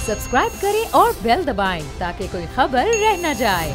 Subscribe करें और bell दबाएं ताकि कोई खबर रह न जाए।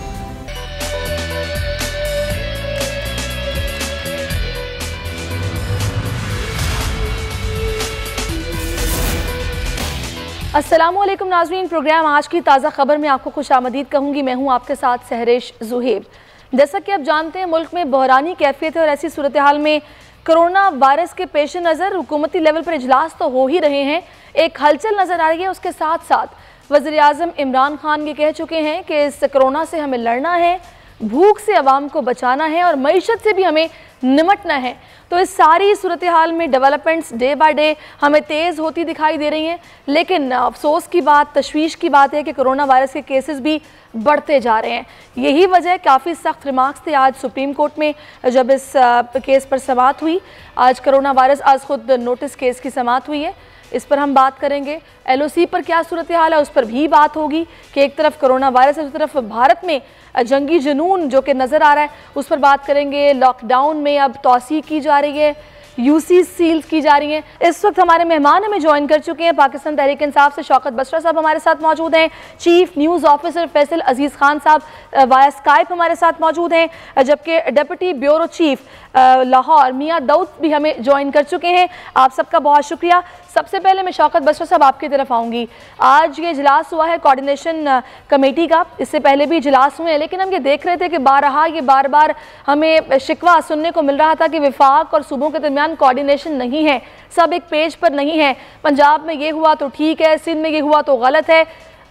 अस्सलामुअलैकुम नाज़रीन, प्रोग्राम आज की ताज़ा खबर में आपको खुशामदीद कहूँगी। मैं हूँ आपके साथ सहरेश जुहेब। जैसा कि आप जानते हैं, मुल्क में बहरानी कैफियत है और ऐसी सूरत हाल में कोरोना वायरस के पेश नज़र हुकूमती लेवल पर इजलास तो हो ही रहे हैं, एक हलचल नज़र आ रही है। उसके साथ साथ वज़ीर आज़म इमरान खान ये कह चुके हैं कि इस कोरोना से हमें लड़ना है, भूख से आवाम को बचाना है और मईशत से भी हमें निमटना है। तो इस सारी सूरत हाल में डेवलपमेंट्स डे बाय डे हमें तेज़ होती दिखाई दे रही हैं, लेकिन अफसोस की बात, तशवीश की बात है कि कोरोना वायरस के केसेस भी बढ़ते जा रहे हैं। यही वजह, काफ़ी सख्त रिमार्क्स थे आज सुप्रीम कोर्ट में जब इस केस पर समाअत हुई। आज कोरोना वायरस, आज खुद नोटिस केस की समाअत हुई है, इस पर हम बात करेंगे। LOC पर क्या सूरत हाल है उस पर भी बात होगी कि एक तरफ कोरोना वायरस है, दूसरी तरफ भारत में जंगी जुनून जो कि नज़र आ रहा है, उस पर बात करेंगे। लॉकडाउन में अब तौसी की जा रही है, UC सील्स की जा रही हैं। इस वक्त हमारे मेहमान हमें ज्वाइन कर चुके हैं। पाकिस्तान तहरीक इंसाफ से शौकत बसरा साहब हमारे साथ मौजूद हैं। चीफ न्यूज़ ऑफिसर फैसल अजीज़ खान साहब वाया स्काइप हमारे साथ मौजूद हैं, जबकि डिप्टी ब्यूरो चीफ लाहौर मियाँ दाऊद भी हमें ज्वाइन कर चुके हैं। आप सबका बहुत शुक्रिया। सबसे पहले मैं शौकत बसरा साहब आपकी तरफ आऊँगी। आज ये इजलास हुआ है कोऑर्डिनेशन कमेटी का, इससे पहले भी इजलास हुए हैं, लेकिन हम ये देख रहे थे कि बार बार हमें शिकवा सुनने को मिल रहा था कि विफाक और सूबों के दरमियान कोऑर्डिनेशन नहीं है, सब एक पेज पर नहीं है। पंजाब में ये हुआ तो ठीक है, सिंध में ये हुआ तो गलत है।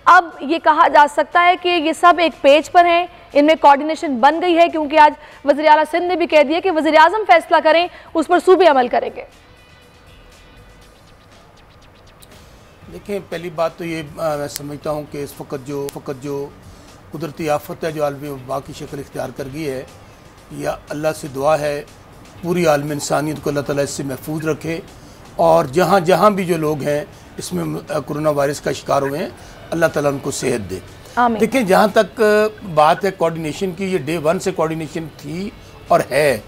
अब ये कहा जा सकता है कि ये सब एक पेज पर हैं, इनमें कोऑर्डिनेशन बन गई है, क्योंकि आज वज़ीर आला सिंध ने भी कह दिया कि वज़ीर आज़म फैसला करें, उस पर सूबे अमल करेंगे। देखिए, पहली बात तो ये मैं समझता हूँ कि इस वक्त जो कुदरती आफत है जो आलमी वबा की शक्ल इख्तियार कर गई है, या अल्लाह से दुआ है पूरी आलम इंसानियत को अल्लाह ताला इससे महफूज रखे, और जहाँ जहाँ भी जो लोग हैं इसमें कोरोना वायरस का शिकार हुए हैं, अल्लाह ताला उनको सेहत दे। देखिए, जहाँ तक बात है कोऑर्डिनेशन की, ये डे 1 से कोऑर्डिनेशन थी और है।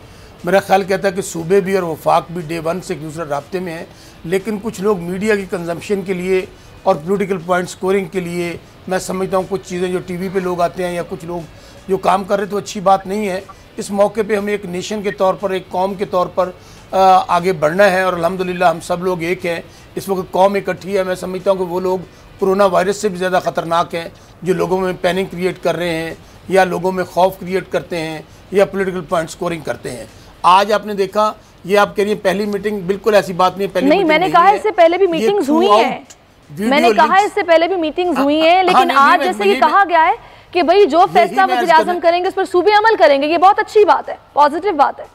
मेरा ख्याल कहता है कि सूबे भी और वफाक भी डे 1 से एक दूसरे राब्ते में है, लेकिन कुछ लोग मीडिया की कंजम्पशन के लिए और पॉलिटिकल पॉइंट स्कोरिंग के लिए, मैं समझता हूँ कुछ चीज़ें जो TV पे लोग आते हैं या कुछ लोग जो काम कर रहे, तो अच्छी बात नहीं है। इस मौके पे हमें एक नेशन के तौर पर, एक कौम के तौर पर आगे बढ़ना है, और अल्हम्दुलिल्लाह हम सब लोग एक हैं। इस वक्त कौम इकट्ठी है। मैं समझता हूँ कि वो लोग कोरोना वायरस से भी ज़्यादा ख़तरनाक हैं जो लोगों में पैनिक क्रिएट कर रहे हैं, या लोगों में खौफ क्रिएट करते हैं, या पॉलिटिकल पॉइंट स्कोरिंग करते हैं। आज आपने देखा, ये आप कह रही हैं पहली मीटिंग, बिल्कुल ऐसी बात नहीं है। पहली मीटिंग मैंने कहा इससे पहले भी मीटिंग्स हुई हैं, मैंने कहा इससे पहले भी मीटिंग्स हुई हैं, लेकिन आज जैसे ये कहा गया है कि भाई जो फैसला वज़ीर आज़म करेंगे उस पर सूबे अमल करेंगे, ये बहुत अच्छी बात है, पॉजिटिव बात है।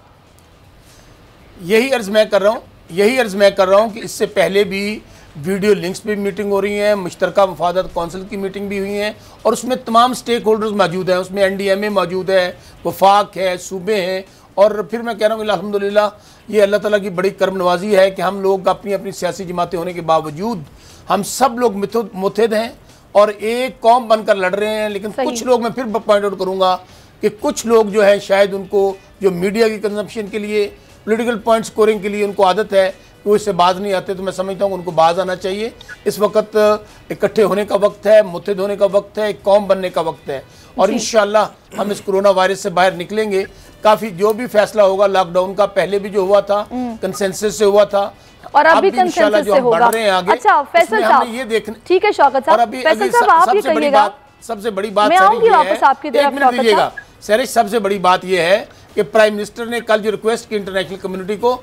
यही अर्ज मैं कर रहा हूँ कि इससे पहले भी वीडियो लिंक्स पे मीटिंग हो रही है, मुश्तरका मफादत कौंसिल की मीटिंग भी हुई है, और उसमें तमाम स्टेक होल्डर्स मौजूद हैं। उसमें NDMA मौजूद है, वफाक है, सूबे हैं, और फिर मैं कह रहा हूँ अल्हम्दुलिल्लाह ये अल्लाह ताला की बड़ी करम नवाजी है कि हम लोग अपनी अपनी सियासी जमातें होने के बावजूद हम सब लोग मुत्तहिद हैं और एक कौम बनकर लड़ रहे हैं। लेकिन कुछ लोग, मैं फिर पॉइंट आउट करूँगा कि कुछ लोग जो है, शायद उनको जो मीडिया की कंजम्पशन के लिए, पॉलिटिकल पॉइंट स्कोरिंग के लिए उनको आदत है, वो इससे बाज नहीं आते। तो मैं समझता हूँ उनको बाज आना चाहिए। इस वक्त इकट्ठे होने का वक्त है, मुत्तहिद होने का वक्त है, एक कौम बनने का वक्त है, और इंशाअल्लाह हम इस कोरोना वायरस से बाहर निकलेंगे। काफ़ी जो भी फैसला होगा, लॉकडाउन का पहले भी जो हुआ था कंसेंसस से हुआ था, और अभी कंसेंसस से होगा। अच्छा फैसल साहब, ये देखना ठीक है शौकत साहब, फैसल साहब आप ये कहिएगा, सबसे बड़ी बात, मैं आऊंगी वापस आपकी तरफ, सर सबसे बड़ी बात यह है कि प्राइम मिनिस्टर ने कल जो रिक्वेस्ट की इंटरनेशनल कम्युनिटी को,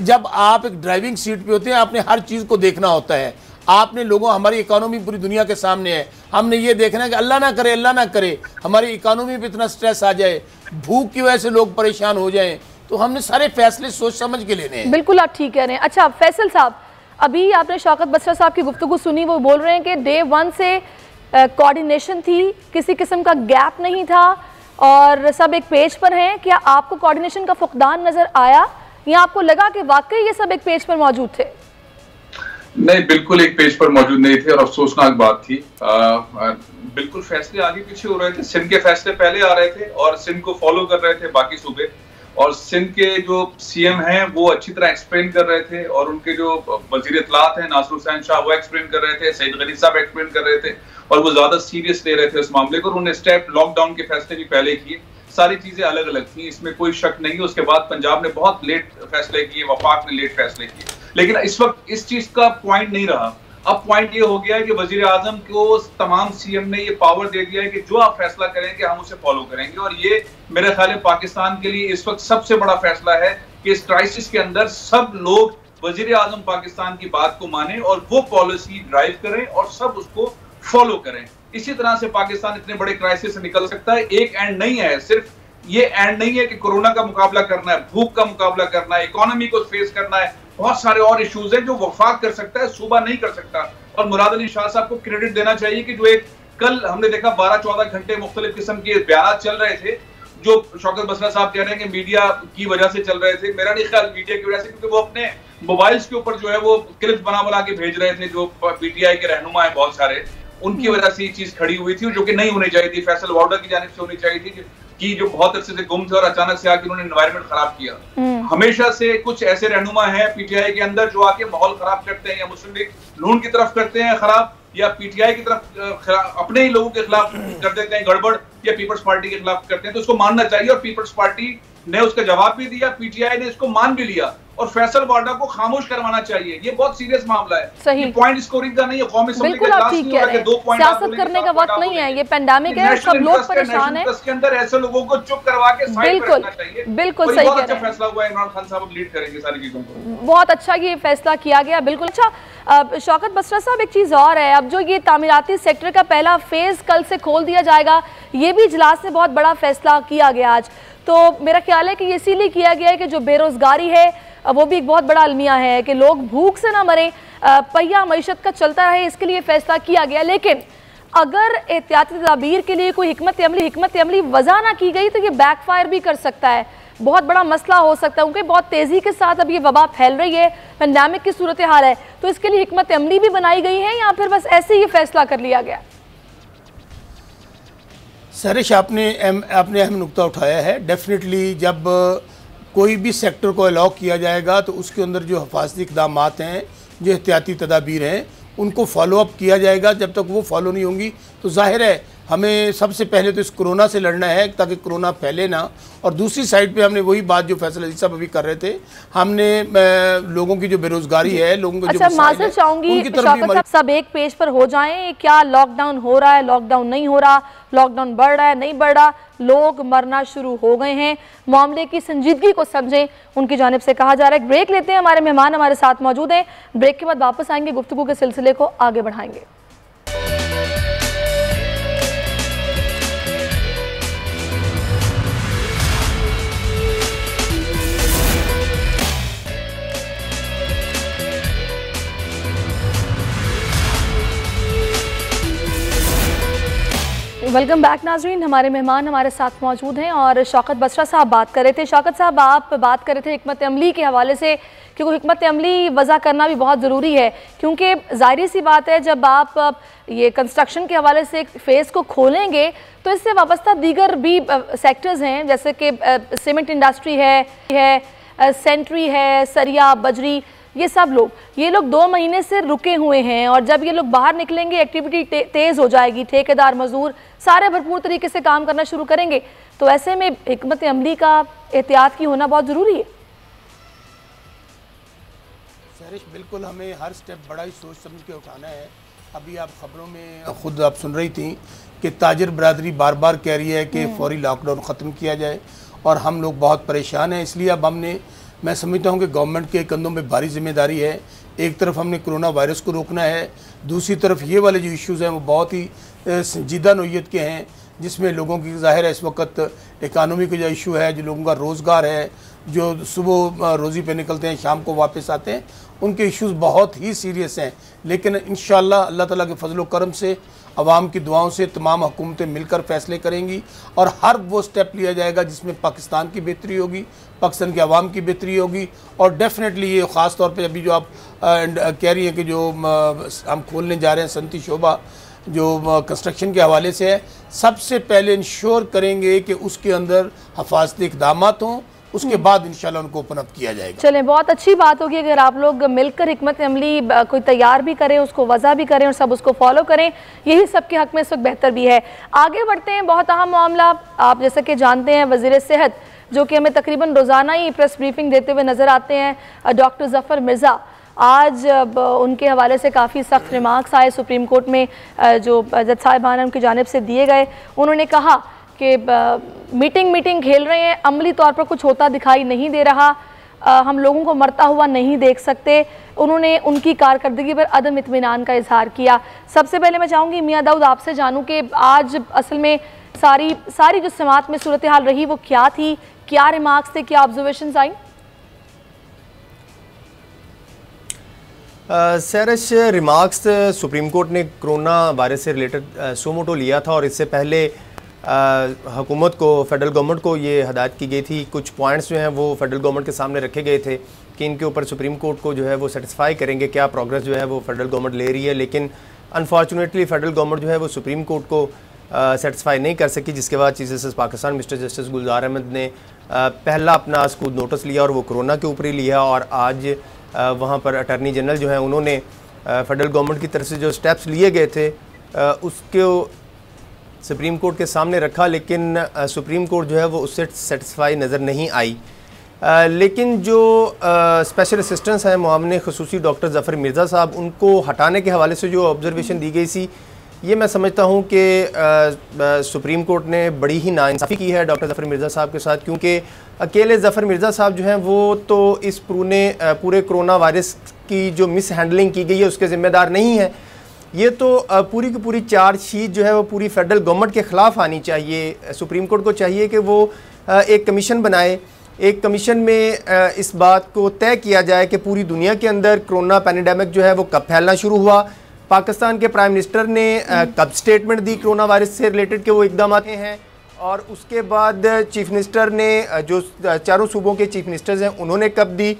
जब आप एक ड्राइविंग सीट पे होते हैं, आपने हर चीज़ को देखना होता है। आपने लोगों, हमारी इकोनॉमी पूरी दुनिया के सामने है, हमने ये देखना है कि अल्लाह ना करे हमारी इकोनॉमी पे इतना स्ट्रेस आ जाए, भूख की वजह से लोग परेशान हो जाएं, तो हमने सारे फैसले सोच समझ के लेने हैं। बिल्कुल आप ठीक कह रहे हैं। अच्छा फैसल साहब, अभी आपने शौकत बसरा साहब की गुफ्तगू सुनी, वो बोल रहे हैं कि डे 1 से कोऑर्डिनेशन थी, किसी किस्म का गैप नहीं था और सब एक पेज पर हैं। क्या आपको कोऑर्डिनेशन का फुकदान नजर आया, या आपको लगा कि वाकई ये सब एक पेज पर मौजूद थे? नहीं, बिल्कुल एक पेज पर मौजूद नहीं थे, और अफसोसनाक बात थी। बिल्कुल फैसले आगे पीछे हो रहे थे, सिंध के फैसले पहले आ रहे थे और सिंध को फॉलो कर रहे थे बाकी सूबे, और सिंध के जो सीएम हैं वो अच्छी तरह एक्सप्लेन कर रहे थे, और उनके जो वजीर इत्तलात हैं नासिर हुसैन शाह वो एक्सप्लेन कर रहे थे, सईद गनी साहब एक्सप्लेन कर रहे थे, और वो ज्यादा सीरियस ले रहे थे उस मामले को। उन्होंने स्टेप लॉकडाउन के फैसले भी पहले किए, सारी चीजें अलग अलग थी, इसमें कोई शक नहीं है। उसके बाद पंजाब ने बहुत लेट फैसले किए, वफाक ने लेट फैसले किए, लेकिन इस वक्त इस चीज का पॉइंट नहीं रहा। अब पॉइंट ये हो गया है कि वजीर आजम को तमाम सीएम ने ये पावर दे दिया है कि जो आप फैसला करेंगे हम उसे फॉलो करेंगे, और ये मेरे ख्याल है पाकिस्तान के लिए इस वक्त सबसे बड़ा फैसला है कि इस क्राइसिस के अंदर सब लोग वजीर आजम पाकिस्तान की बात को माने और वो पॉलिसी ड्राइव करें और सब उसको फॉलो करें। इसी तरह से पाकिस्तान इतने बड़े क्राइसिस से निकल सकता है। एक एंड नहीं है, सिर्फ ये एंड नहीं है कि कोरोना का मुकाबला करना है, भूख का मुकाबला करना है, इकोनॉमी को फेस करना है, बहुत सारे और इश्यूज हैं जो वफाक कर सकता है, सूबा नहीं कर सकता। और मुराद अली शाह साहब को क्रेडिट देना चाहिए कि जो एक कल हमने देखा 12-14 घंटे मुख्तलिफ किस्म के बयान चल रहे थे जो शौकत बसरा साहब कह रहे हैं कि मीडिया की वजह से चल रहे थे। मेरा नहीं ख्याल मीडिया की वजह से, क्योंकि वो अपने मोबाइल्स के ऊपर जो है वो क्लिप्स बना के भेज रहे थे, जो पीटीआई के रहनुमा है बहुत सारे, उनकी वजह से ये चीज खड़ी हुई थी, जो कि नहीं होनी चाहिए थी। फैसल वार्डर की जानिब से होनी चाहिए थी कि जो बहुत अच्छे से गुम थे और अचानक से आके उन्होंने एनवायरनमेंट खराब किया। हमेशा से कुछ ऐसे रहनुमा हैं पीटीआई के अंदर जो आके माहौल खराब करते हैं, या मुस्लिम लीग नून की तरफ करते हैं खराब, या पीटीआई की तरफ अपने ही लोगों के खिलाफ कर देते हैं गड़बड़, या पीपल्स पार्टी के खिलाफ करते हैं। तो उसको मानना चाहिए, और पीपल्स पार्टी ने उसका जवाब भी दिया, पीटीआई ने इसको मान भी लिया, और फैसल वार्डा को खामोश करवाना चाहिए। ये बहुत सीरियस मामला है, सही पॉइंट स्कोरिंग का नहीं है, कौमी असेंबली बिल्कुल का आप इजलास ठीक नहीं कह हो रहे रहा हैं, कि 2 पॉइंट सियासत करने का वक्त नहीं है, ये पेंडेमिक है, सब लोग परेशान हैं। के अंदर ऐसे लोगों को चुप करवा के साइड पर रखना चाहिए। बिल्कुल सही कह रहे हैं। अच्छा फैसला हुआ है, इमरान खान साहब लीड करेंगे सारी चीजों को, बहुत अच्छा ये फैसला किया गया। बिल्कुल अच्छा शौकत बसरा साहब, एक चीज़ और है, अब जो ये तामीराती सेक्टर का पहला फेज कल से खोल दिया जाएगा, ये भी इजलास से बहुत बड़ा फैसला किया गया आज। तो मेरा ख्याल है कि ये इसीलिए किया गया है कि जो बेरोजगारी है वो भी एक बहुत बड़ा अलमिया है कि लोग भूख से ना मरें, पहिया मईशत का चलता रहे, इसके लिए फैसला किया गया। लेकिन अगर एहतियाती तदाबीर के लिए कोई हिकमत अमली वजह ना की गई तो ये बैकफायर भी कर सकता है, बहुत बड़ा मसला हो सकता है, क्योंकि बहुत तेज़ी के साथ अब ये वबा फैल रही है, पेंडेमिक की सूरत हाल है। तो इसके लिए हिकमत अमली भी बनाई गई है, या फिर बस ऐसे ही फैसला कर लिया गया? सहरिश, आपने अहम नुकता उठाया है। डेफिनेटली जब कोई भी सेक्टर को अलाउ किया जाएगा तो उसके अंदर जो हिफाजती इक़दाम हैं, जो एहतियाती तदाबीर हैं, उनको फॉलो अप किया जाएगा। जब तक वो फॉलो नहीं होंगी तो जाहिर है हमें सबसे पहले तो इस कोरोना से लड़ना है ताकि कोरोना फैले ना। और दूसरी साइड पे हमने वही बात जो फैसल अजीज साहब अभी कर रहे थे, हमने लोगों की जो बेरोजगारी है, लोगों को अच्छा, माजर चाहूंगी शौकत सब एक पेज पर हो जाएं, क्या लॉकडाउन हो रहा है, लॉकडाउन नहीं हो रहा, लॉकडाउन बढ़ रहा है नहीं बढ़ रहा, लोग मरना शुरू हो गए हैं, मामले की संजीदगी को समझें, उनकी जानिब से कहा जा रहा है। ब्रेक लेते हैं, हमारे मेहमान हमारे साथ मौजूद हैं, ब्रेक के बाद वापस आएंगे, गुफ्तगू के सिलसिले को आगे बढ़ाएंगे। वेलकम बैक नाजरीन, हमारे मेहमान हमारे साथ मौजूद हैं और शौकत बसरा साहब बात कर रहे थे। शौकत साहब, आप बात कर रहे थे हिकमत अमली के हवाले से, क्योंकि हिकमत अमली वज़ा करना भी बहुत ज़रूरी है, क्योंकि ज़ाहिर सी बात है जब आप ये कंस्ट्रक्शन के हवाले से एक फ़ेज़ को खोलेंगे तो इससे वाबस्ता दीगर भी सेक्टर्स हैं, जैसे कि सीमेंट इंडस्ट्री है, सेंट्री है, सरिया, बजरी, ये सब ये लोग 2 महीने से रुके हुए हैं, और जब ये लोग बाहर निकलेंगे एक्टिविटी तेज़ हो जाएगी, ठेकेदार मजदूर सारे भरपूर तरीके से काम करना शुरू करेंगे। तो ऐसे में हिकमत अमली का एहतियात की होना बहुत ज़रूरी है। सहरिश, बिल्कुल हमें हर स्टेप बड़ा ही सोच समझ के उठाना है। अभी आप खबरों में खुद आप सुन रही थी कि ताजर बरादरी बार बार कह रही है कि फौरी लॉकडाउन ख़त्म किया जाए, और हम लोग बहुत परेशान हैं। इसलिए अब मैं समझता हूँ कि गवर्नमेंट के कंधों में भारी जिम्मेदारी है। एक तरफ हमने कोरोना वायरस को रोकना है, दूसरी तरफ ये वाले जो इश्यूज़ हैं वो बहुत ही संजीदा नौइयत के हैं, जिसमें लोगों की ज़ाहिर है इस वक्त इकानमी का जो इशू है, जो लोगों का रोज़गार है, जो सुबह रोज़ी पे निकलते हैं शाम को वापस आते हैं, उनके इश्यूज़ बहुत ही सीरियस हैं। लेकिन इंशाअल्लाह अल्लाह ताला के फजल व करम से, अवाम की दुआओं से तमाम हुकूमतें मिलकर फ़ैसले करेंगी, और हर वो स्टेप लिया जाएगा जिसमें पाकिस्तान की बेहतरी होगी, पाकिस्तान के अवाम की बेहतरी होगी। और डेफिनेटली ये ख़ास तौर पे अभी जो आप कह रही हैं कि जो हम खोलने जा रहे हैं सनती शोबा जो कंस्ट्रक्शन के हवाले से है, सबसे पहले इंश्योर करेंगे कि उसके अंदर हिफाजती इक़दाम हों, उसके बाद इंशाल्लाह उनको ओपन अप किया जाएगा। चलें, बहुत अच्छी बात होगी अगर आप लोग मिलकर हिकमत अमली कोई तैयार भी करें, उसको वजह भी करें और सब उसको फॉलो करें, यही सबके हक में इस वक्त बेहतर भी है। आगे बढ़ते हैं, बहुत अहम मामला आप जैसे कि जानते हैं, वज़ीर सेहत जो कि हमें तकरीबन रोज़ाना ही प्रेस ब्रीफिंग देते हुए नज़र आते हैं, डॉक्टर ज़फ़र मिर्ज़ा, आज उनके हवाले से काफ़ी सख्त रिमार्क्स आए सुप्रीम कोर्ट में जो जज साहिबान उनकी जानिब से दिए गए। उन्होंने कहा कि मीटिंग खेल रहे हैं, अमली तौर पर कुछ होता दिखाई नहीं दे रहा, हम लोगों को मरता हुआ नहीं देख सकते। उन्होंने उनकी कारकर्दगी पर अदम इत्मीनान का इजहार किया। सबसे पहले मैं चाहूँगी मियां दाऊद आपसे जानूँ कि आज असल में सारी जो समात में सूरत हाल रही वो क्या थी, क्या रिमार्क्स थे, क्या ऑब्जर्वेशंस आई? सैरश, रिमार्क्स सुप्रीम कोर्ट ने कोरोना वायरस से रिलेटेड सोमोटो लिया था और इससे पहले हुकूमत को, फेडरल गवर्नमेंट को ये हदायत की गई थी, कुछ पॉइंट्स जो हैं वो फेडरल गवर्नमेंट के सामने रखे गए थे कि इनके ऊपर सुप्रीम कोर्ट को जो है वो सेटिस्फाई करेंगे, क्या प्रोग्रेस जो है वो फेडरल गवर्नमेंट ले रही है। लेकिन अनफॉर्चुनेटली फेडरल गवर्नमेंट जो है वो सुप्रीम कोर्ट को सेटिस्फाई नहीं कर सकी, जिसके बाद chief justice Pakistan mister justice Gulzar Ahmed ने पहला अपना स्कूल नोटिस लिया और वो कोरोना के ऊपर ही लिया। और आज वहाँ पर अटर्नी जनरल जो है उन्होंने फेडरल गवर्नमेंट की तरफ से जो स्टेप्स लिए गए थे उसको सुप्रीम कोर्ट के सामने रखा, लेकिन सुप्रीम कोर्ट जो है वो उससे सेटिस्फाई नज़र नहीं आई। लेकिन जो स्पेशल असिस्टेंट्स हैं मुआविन ख़ुसूसी डॉक्टर ज़फ़र मिर्ज़ा साहब, उनको हटाने के हवाले से जो ऑब्जर्वेशन दी गई थी, ये मैं समझता हूँ कि सुप्रीम कोर्ट ने बड़ी ही नाइंसाफ़ी की है डॉक्टर ज़फ़र मिर्ज़ा साहब के साथ, क्योंकि अकेले ज़फ़र मिर्ज़ा साहब जो हैं वो तो इस पूरे कोरोना वायरस की जो मिस हैंडलिंग की गई है उसके ज़िम्मेदार नहीं है। ये तो पूरी की पूरी चार्जशीट जो है वो पूरी फेडरल गवर्नमेंट के ख़िलाफ़ आनी चाहिए। सुप्रीम कोर्ट को चाहिए कि वो एक कमीशन बनाए, एक कमीशन में इस बात को तय किया जाए कि पूरी दुनिया के अंदर कोरोना पैंडेमिक जो है वो कब फैलना शुरू हुआ, पाकिस्तान के प्राइम मिनिस्टर ने कब स्टेटमेंट दी कोरोना वायरस से रिलेटेड के वो इकदाम हैं, और उसके बाद चीफ मिनिस्टर ने जो चारों सूबों के चीफ मिनिस्टर्स हैं उन्होंने कब दी,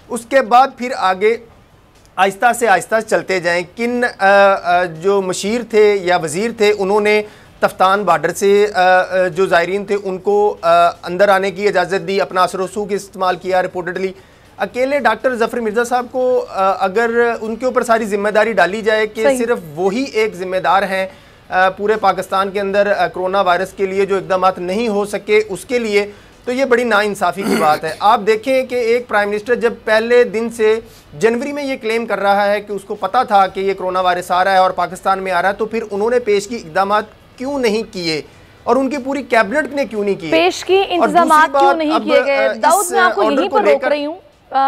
उसके बाद फिर आगे आहिस्ता से आहिस्ता चलते जाएं। किन जो मशीर थे या वज़ीर थे उन्होंने तफ्तान बॉर्डर से जो ज़ायरीन थे उनको अंदर आने की इजाज़त दी, अपना असर रसूख इस्तेमाल किया। रिपोर्टेडली अकेले डॉक्टर ज़फ़र मिर्ज़ा साहब को अगर उनके ऊपर सारी जिम्मेदारी डाली जाए कि सिर्फ वही एक ज़िम्मेदार हैं पूरे पाकिस्तान के अंदर कोरोना वायरस के लिए जो इक़दाम नहीं हो सके उसके लिए, तो ये बड़ी नाइंसाफ़ी की बात है। आप देखें कि एक प्राइम मिनिस्टर जब पहले दिन से जनवरी में ये क्लेम कर रहा है कि उसको पता था कि ये कोरोना वायरस आ रहा है और पाकिस्तान में आ रहा है, तो फिर उन्होंने पेश की इक़दाम क्यों नहीं किए और उनकी पूरी कैबिनेट ने क्यों नहीं किए, पेश की इंतजाम क्यों नहीं किए गए? दाऊद, मैं आपको यहीं पर रोक रही हूँ।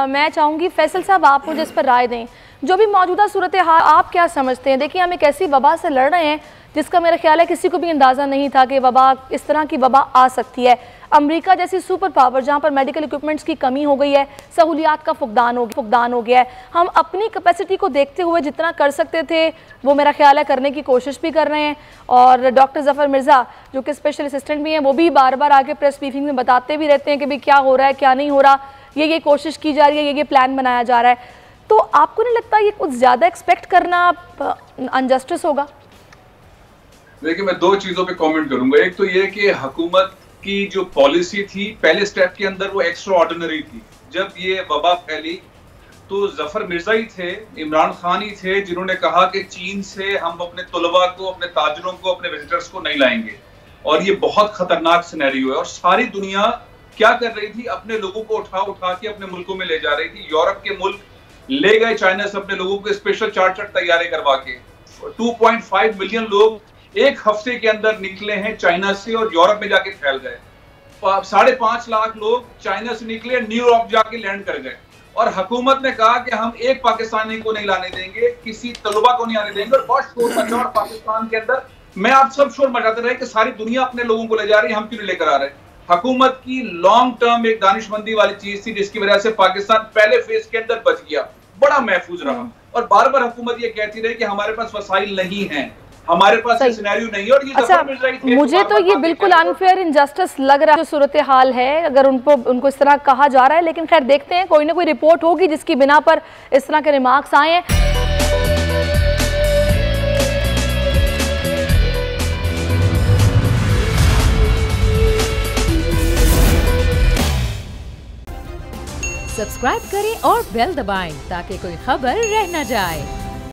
मैं चाहूँगी फैसल साहब आप मुझे इस पर राय दें, जो भी मौजूदा सूरत हाल आप क्या समझते हैं? देखिए, हम एक ऐसी वबा से लड़ रहे हैं जिसका मेरा ख्याल है किसी को भी अंदाज़ा नहीं था कि वबा इस तरह की वबा आ सकती है। अमेरिका जैसी सुपर पावर जहाँ पर मेडिकल इक्विपमेंट्स की कमी हो गई है, सहूलियात का फुकदान हो गया है, हम अपनी कैपेसिटी को देखते हुए जितना कर सकते थे वो मेरा ख्याल है करने की कोशिश भी कर रहे हैं। और डॉक्टर ज़फ़र मिर्ज़ा जो कि स्पेशल असिस्टेंट भी हैं, वो भी बार बार आके प्रेस ब्रीफिंग में बताते भी रहते हैं कि भाई क्या हो रहा है, क्या नहीं हो रहा, ये कोशिश की जा रही है, ये प्लान बनाया जा रहा है। तो आपको नहीं लगता ये कुछ ज़्यादा एक्सपेक्ट करना अनजस्टिस होगा? देखिए, मैं दो चीजों पे कमेंट करूंगा। एक तो ये कि हुकूमत की जो पॉलिसी थी पहले स्टेप के अंदर वो एक्स्ट्रा ऑर्डिनरी थी। जब ये वबा फैली तो ज़फ़र मिर्ज़ा ही थे, इमरान खान ही थे जिन्होंने कहा कि चीन से हम अपने तलबा को, अपने ताजरों को, अपने विजिटर्स को नहीं लाएंगे और ये बहुत खतरनाक सिनेरियो है। और सारी दुनिया क्या कर रही थी, अपने लोगों को उठा के अपने मुल्कों में ले जा रही थी। यूरोप के मुल्क ले गए चाइना से अपने लोगों को स्पेशल चार्टर तैयारी करवा के। 2.5 मिलियन लोग एक हफ्ते के अंदर निकले हैं चाइना से और यूरोप में जाके फैल गए। 5.5 लाख लोग चाइना से निकले, न्यूयॉर्क जाके लैंड कर गए। और हुकूमत ने कहा कि हम एक पाकिस्तानी को नहीं लाने देंगे, किसी तलबा को नहीं आने देंगे। और बहुत शोर मचा और पाकिस्तान के अंदर मैं आप सब शोर मचाते रहे कि सारी दुनिया अपने लोगों को ले जा रही है, हम क्यों नहीं लेकर आ रहे। हुकूमत की लॉन्ग टर्म एक दानिशमंदी वाली चीज थी जिसकी वजह से पाकिस्तान पहले फेज के अंदर बच गया, बड़ा महफूज रहा। और बार बार हुकूमत ये कहती रही कि हमारे पास वसाइल नहीं है, हमारे पास सिनेरियो नहीं है। और ये अच्छा, मुझे तो ये बिल्कुल अनफेयर इनजस्टिस लग रहा है जो सूरत हाल है, अगर उनको इस तरह कहा जा रहा है। लेकिन खैर देखते हैं, कोई ना कोई रिपोर्ट होगी जिसकी बिना पर इस तरह के रिमार्क्स आए हैं। सब्सक्राइब करें और बेल दबाएं ताकि कोई खबर रह न जाए।